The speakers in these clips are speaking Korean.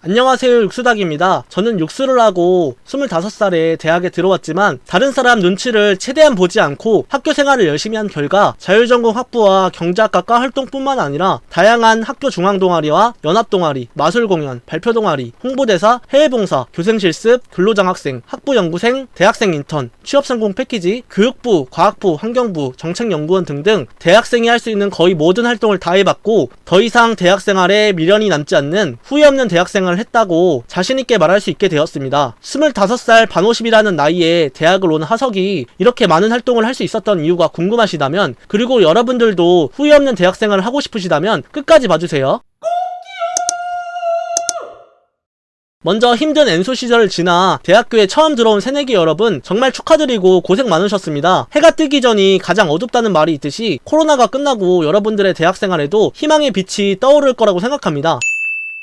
안녕하세요, 육수닭입니다. 저는 육수를 하고 25살에 대학에 들어왔지만 다른 사람 눈치를 최대한 보지 않고 학교 생활을 열심히 한 결과 자율전공 학부와 경제학과 활동뿐만 아니라 다양한 학교 중앙동아리와 연합동아리, 마술공연, 발표동아리, 홍보대사, 해외봉사, 교생실습, 근로장학생, 학부연구생, 대학생 인턴, 취업성공 패키지, 교육부, 과학부, 환경부, 정책연구원 등등 대학생이 할 수 있는 거의 모든 활동을 다 해봤고 더 이상 대학생활에 미련이 남지 않는 후회 없는 대학생활을 했다고 자신있게 말할 수 있게 되었습니다. 25살 반오십이라는 나이에 대학을 온 하석이 이렇게 많은 활동을 할 수 있었던 이유가 궁금하시다면, 그리고 여러분들도 후회 없는 대학생활을 하고 싶으시다면 끝까지 봐주세요. 먼저 힘든 엔소 시절을 지나 대학교에 처음 들어온 새내기 여러분, 정말 축하드리고 고생 많으셨습니다. 해가 뜨기 전이 가장 어둡다는 말이 있듯이 코로나가 끝나고 여러분들의 대학생활에도 희망의 빛이 떠오를 거라고 생각합니다.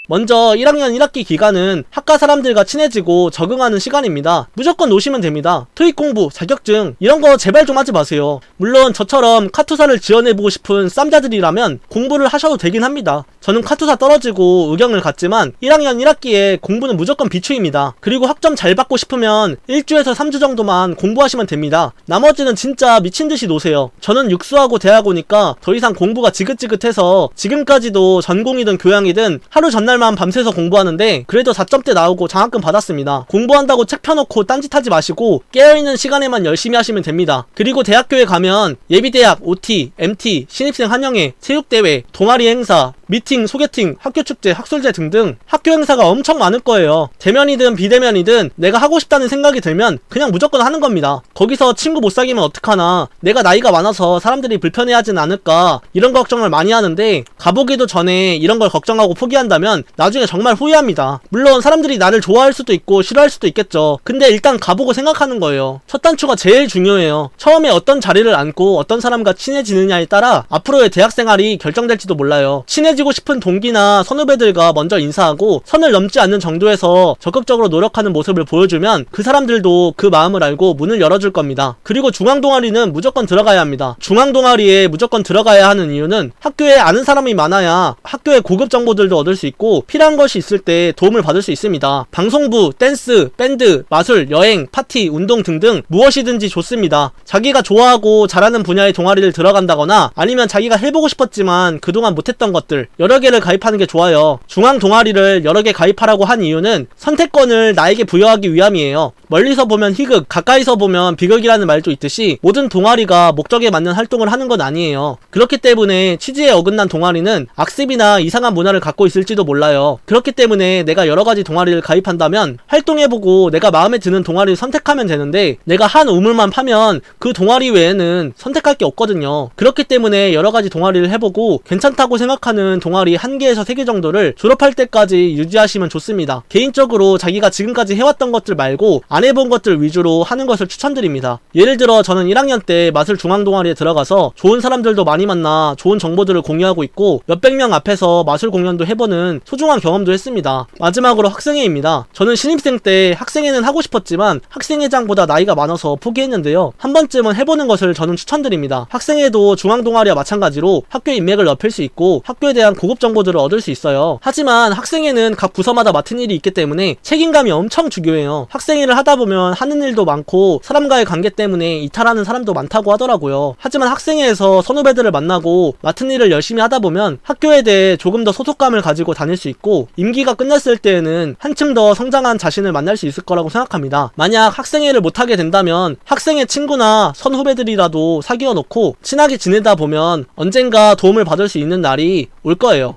먼저 1학년 1학기 기간은 학과 사람들과 친해지고 적응하는 시간입니다. 무조건 노시면 됩니다. 토익 공부, 자격증 이런 거 제발 좀 하지 마세요. 물론 저처럼 카투사를 지원해보고 싶은 쌈자들이라면 공부를 하셔도 되긴 합니다. 저는 카투사 떨어지고 의경을 갔지만 1학년 1학기에 공부는 무조건 비추입니다. 그리고 학점 잘 받고 싶으면 1주에서 3주 정도만 공부하시면 됩니다. 나머지는 진짜 미친듯이 노세요. 저는 육수하고 대학 오니까 더 이상 공부가 지긋지긋해서 지금까지도 전공이든 교양이든 하루 전날 만 밤새서 공부하는데 그래도 4점대 나오고 장학금 받았습니다. 공부한다고 책 펴놓고 딴짓하지 마시고 깨어있는 시간에만 열심히 하시면 됩니다. 그리고 대학교에 가면 예비대학, OT, MT, 신입생 환영회, 체육대회, 동아리 행사, 미팅, 소개팅, 학교축제, 학술제 등등 학교 행사가 엄청 많을 거예요. 대면이든 비대면이든 내가 하고 싶다는 생각이 들면 그냥 무조건 하는 겁니다. 거기서 친구 못 사귀면 어떡하나, 내가 나이가 많아서 사람들이 불편해하진 않을까 이런 걱정을 많이 하는데 가보기도 전에 이런 걸 걱정하고 포기한다면 나중에 정말 후회합니다. 물론 사람들이 나를 좋아할 수도 있고 싫어할 수도 있겠죠. 근데 일단 가보고 생각하는 거예요. 첫 단추가 제일 중요해요. 처음에 어떤 자리를 앉고 어떤 사람과 친해지느냐에 따라 앞으로의 대학생활이 결정될지도 몰라요. 친해지고 싶은 동기나 선후배들과 먼저 인사하고 선을 넘지 않는 정도에서 적극적으로 노력하는 모습을 보여주면 그 사람들도 그 마음을 알고 문을 열어줄 겁니다. 그리고 중앙동아리는 무조건 들어가야 합니다. 중앙동아리에 무조건 들어가야 하는 이유는 학교에 아는 사람이 많아야 학교의 고급 정보들도 얻을 수 있고 필요한 것이 있을 때 도움을 받을 수 있습니다. 방송부, 댄스, 밴드, 마술, 여행, 파티, 운동 등등 무엇이든지 좋습니다. 자기가 좋아하고 잘하는 분야의 동아리를 들어간다거나 아니면 자기가 해보고 싶었지만 그동안 못했던 것들 여러 개를 가입하는 게 좋아요. 중앙 동아리를 여러 개 가입하라고 한 이유는 선택권을 나에게 부여하기 위함이에요. 멀리서 보면 희극, 가까이서 보면 비극이라는 말도 있듯이 모든 동아리가 목적에 맞는 활동을 하는 건 아니에요. 그렇기 때문에 취지에 어긋난 동아리는 악습이나 이상한 문화를 갖고 있을지도 몰라요. 그렇기 때문에 내가 여러가지 동아리를 가입한다면 활동해보고 내가 마음에 드는 동아리를 선택하면 되는데 내가 한 우물만 파면 그 동아리 외에는 선택할 게 없거든요. 그렇기 때문에 여러가지 동아리를 해보고 괜찮다고 생각하는 동아리 1개에서 3개 정도를 졸업할 때까지 유지하시면 좋습니다. 개인적으로 자기가 지금까지 해왔던 것들 말고 안 해본 것들 위주로 하는 것을 추천드립니다. 예를 들어 저는 1학년 때 마술 중앙동아리에 들어가서 좋은 사람들도 많이 만나 좋은 정보들을 공유하고 있고 몇백 명 앞에서 마술 공연도 해보는 소중한 경험도 했습니다. 마지막으로 학생회입니다. 저는 신입생 때 학생회는 하고 싶었지만 학생회장보다 나이가 많아서 포기했는데요. 한 번쯤은 해보는 것을 저는 추천드립니다. 학생회도 중앙동아리와 마찬가지로 학교 인맥을 넓힐 수 있고 학교에 대한 고급 정보들을 얻을 수 있어요. 하지만 학생회는 각 부서마다 맡은 일이 있기 때문에 책임감이 엄청 중요해요. 학생회를 하다 보면 하는 일도 많고 사람과의 관계 때문에 이탈하는 사람도 많다고 하더라고요. 하지만 학생회에서 선후배들을 만나고 맡은 일을 열심히 하다 보면 학교에 대해 조금 더 소속감을 가지고 다닐 수 있고 임기가 끝났을 때에는 한층 더 성장한 자신을 만날 수 있을 거라고 생각합니다. 만약 학생회를 못하게 된다면 학생회 친구나 선후배들이라도 사귀어 놓고 친하게 지내다 보면 언젠가 도움을 받을 수 있는 날이 올 거예요.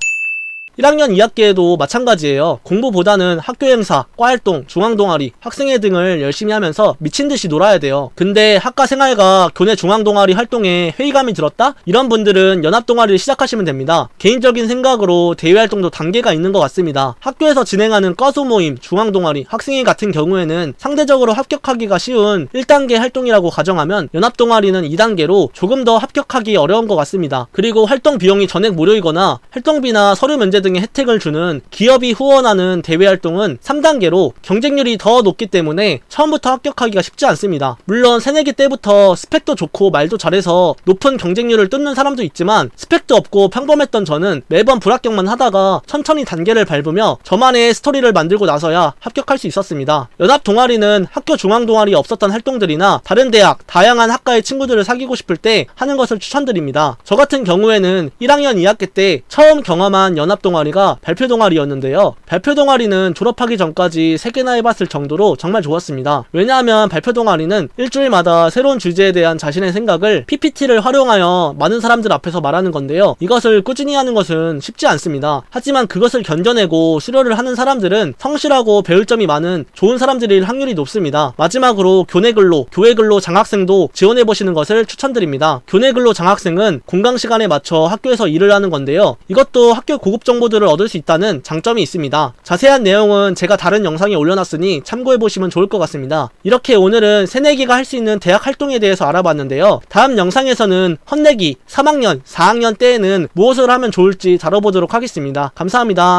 1학년 2학기에도 마찬가지예요. 공부보다는 학교 행사, 과활동, 중앙동아리, 학생회 등을 열심히 하면서 미친듯이 놀아야 돼요. 근데 학과 생활과 교내 중앙동아리 활동에 회의감이 들었다? 이런 분들은 연합동아리를 시작하시면 됩니다. 개인적인 생각으로 대외활동도 단계가 있는 것 같습니다. 학교에서 진행하는 과소 모임, 중앙동아리, 학생회 같은 경우에는 상대적으로 합격하기가 쉬운 1단계 활동이라고 가정하면 연합동아리는 2단계로 조금 더 합격하기 어려운 것 같습니다. 그리고 활동 비용이 전액 무료이거나 활동비나 서류 면제 등 등의 혜택을 주는 기업이 후원하는 대외 활동은 3단계로 경쟁률이 더 높기 때문에 처음부터 합격하기가 쉽지 않습니다. 물론 새내기 때부터 스펙도 좋고 말도 잘해서 높은 경쟁률을 뚫는 사람도 있지만 스펙도 없고 평범했던 저는 매번 불합격만 하다가 천천히 단계를 밟으며 저만의 스토리를 만들고 나서야 합격할 수 있었습니다. 연합 동아리는 학교 중앙 동아리 없었던 활동들이나 다른 대학, 다양한 학과의 친구들을 사귀고 싶을 때 하는 것을 추천드립니다. 저 같은 경우에는 1학년 2학기 때 처음 경험한 연합 동아리가 발표 동아리였는데요. 발표 동아리는 졸업하기 전까지 3개나 해봤을 정도로 정말 좋았습니다. 왜냐하면 발표 동아리는 일주일마다 새로운 주제에 대한 자신의 생각을 PPT를 활용하여 많은 사람들 앞에서 말하는 건데요. 이것을 꾸준히 하는 것은 쉽지 않습니다. 하지만 그것을 견뎌내고 수료를 하는 사람들은 성실하고 배울 점이 많은 좋은 사람들일 확률이 높습니다. 마지막으로 교회근로 장학생도 지원해보시는 것을 추천드립니다. 교내근로 장학생은 공강 시간에 맞춰 학교에서 일을 하는 건데요. 이것도 학교 고급 정보들을 얻을 수 있다는 장점이 있습니다. 자세한 내용은 제가 다른 영상에 올려놨으니 참고해보시면 좋을 것 같습니다. 이렇게 오늘은 새내기가 할 수 있는 대학 활동에 대해서 알아봤는데요. 다음 영상에서는 헛내기 3학년, 4학년 때에는 무엇을 하면 좋을지 다뤄보도록 하겠습니다. 감사합니다.